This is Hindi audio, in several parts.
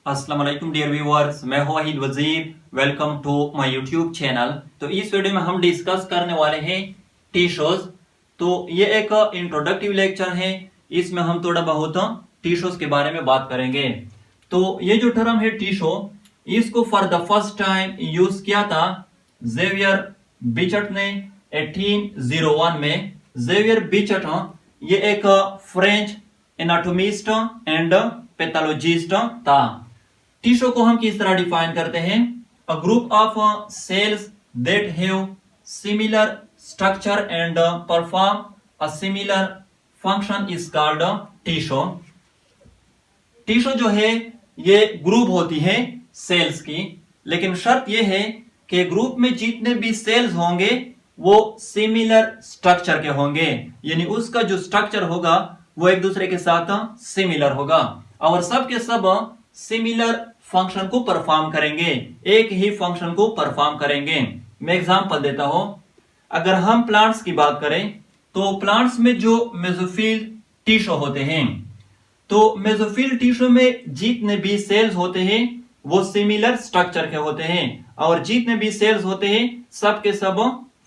अस्सलाम वालेकुम डियर व्यूअर्स, मैं हूं Wahid Wazir. Welcome to my YouTube channel. तो इस वीडियो में हम डिस्कस करने वाले हैं टिश्यूज। तो ये एक इंट्रोडक्टिव लेक्चर है, इसमें हम थोड़ा बहुत टिश्यूज के बारे में बात करेंगे। तो ये जो टर्म है टिश्यू, इसको for the first time use किया था जेवियर बिचट ने 1801 में। जेवियर बिचट ये एक फ्रेंच एनाटोमिस्ट एंड पैथोलॉजिस्ट था। टिश्यू को हम किस तरह डिफाइन करते हैं? A group of cells that have similar structure and perform a similar function is called tissue. Tissue जो है ये ग्रुप होती है सेल्स की, लेकिन शर्त ये है कि ग्रुप में जितने भी सेल्स होंगे वो सिमिलर स्ट्रक्चर के होंगे, यानी उसका जो स्ट्रक्चर होगा वो एक दूसरे के साथ सिमिलर होगा और सब के सब सिमिलर फंक्शन को परफॉर्म करेंगे, एक ही फंक्शन को परफॉर्म करेंगे। मैं एग्जांपल देता हूं। अगर हम प्लांट्स की बात करें तो प्लांट्स में जो मेसोफिल टिश्यू होते हैं, तो मेसोफिल टिश्यू में जितने भी सेल्स होते हैं वो सिमिलर स्ट्रक्चर के होते हैं और जितने भी सेल्स होते हैं सब के सब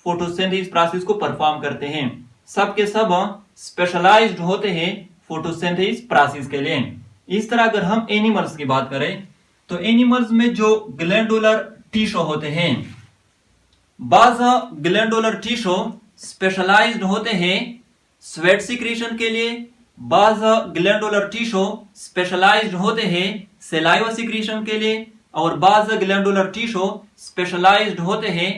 फोटोसिंथेसिस प्रोसेस को परफॉर्म करते हैं, सब के सब स्पेशलाइज्ड होते हैं फोटोसिंथेसिस प्रोसेस के लिए। इस तरह अगर हम एनिमल्स की बात करें तो एनिमल्स में जो ग्लैंडुलर टिश्यू होते हैं, बाज़ ग्लैंडुलर टिश्यू स्पेशलाइज्ड होते हैं स्वेट सिक्रीशन के लिए, बाज़ ग्लैंडुलर टिश्यू स्पेशलाइज्ड होते हैं सलाइवा सिक्रीशन के लिए और बाज़ ग्लैंडुलर टिश्यू स्पेशलाइज्ड होते हैं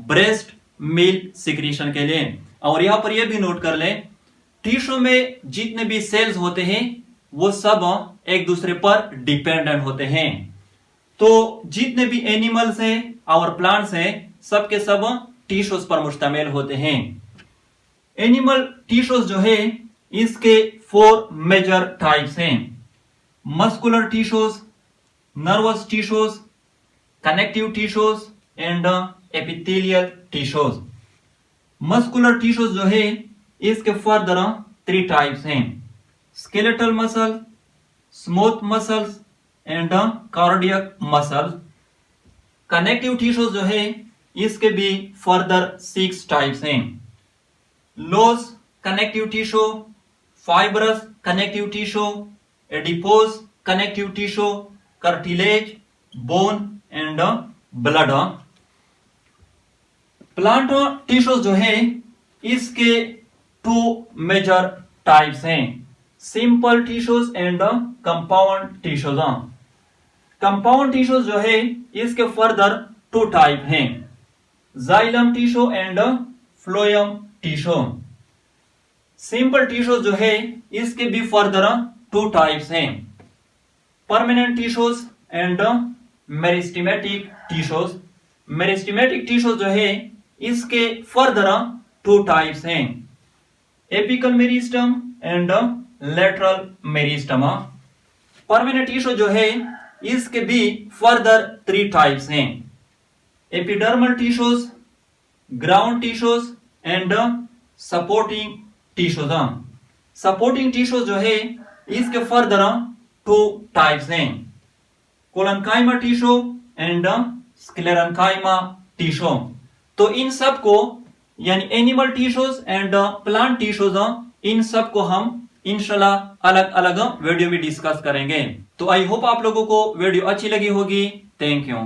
ब्रेस्ट मिल्क सिक्रीशन के लिए। और यहां पर यह भी नोट कर लें, टिश्यू में जितने भी सेल्स होते हैं वो सब एक दूसरे पर डिपेंडेंट होते हैं। तो जितने भी एनिमल्स हैं और प्लांट्स हैं सब के सब टिश्यूज पर मुश्तमिल होते हैं। एनिमल टिश्यूज जो है इसके 4 मेजर टाइप्स हैं: muscular tissues, nervous tissues, connective tissues and epithelial tissues. Muscular tissues जो है इसके फर्दर 3 टाइप्स हैं: skeletal muscle, smooth muscles and cardiac muscle. Connective tissues जो है इसके भी फर्दर 6 टाइप्स हैं: loss connective tissue, fibrous connective tissue, adipose connective tissue, cartilage, bone and blood. Plant tissues जो है इसके 2 मेजर टाइप्स हैं: simple tissues and compound tissues. Compound tissues जो है इसके फर्दर 2 टाइप हैं: xylem tissue and phloem tissue. Simple tissues जो है इसके भी फर्दर 2 टाइप्स हैं: permanent tissues and meristematic tissues. Meristematic tissues जो है इसके फर्दर 2 टाइप्स हैं: apical meristem and lateral meristem. Permanent tissue जो है इसके भी फर्दर 3 टाइप्स हैं: epidermal tissues, ground tissues and supporting tissues. Supporting tissues जो है इसके फर्दर 2 टाइप्स हैं: collenchyma tissue and sclerenchyma tissue. तो इन सब को यानी animal tissues and plant tissues, इन सब को हम इंशाल्लाह अलग अलग वीडियो में डिस्कस करेंगे। तो आई होप आप लोगों को वीडियो अच्छी लगी होगी। Thank you.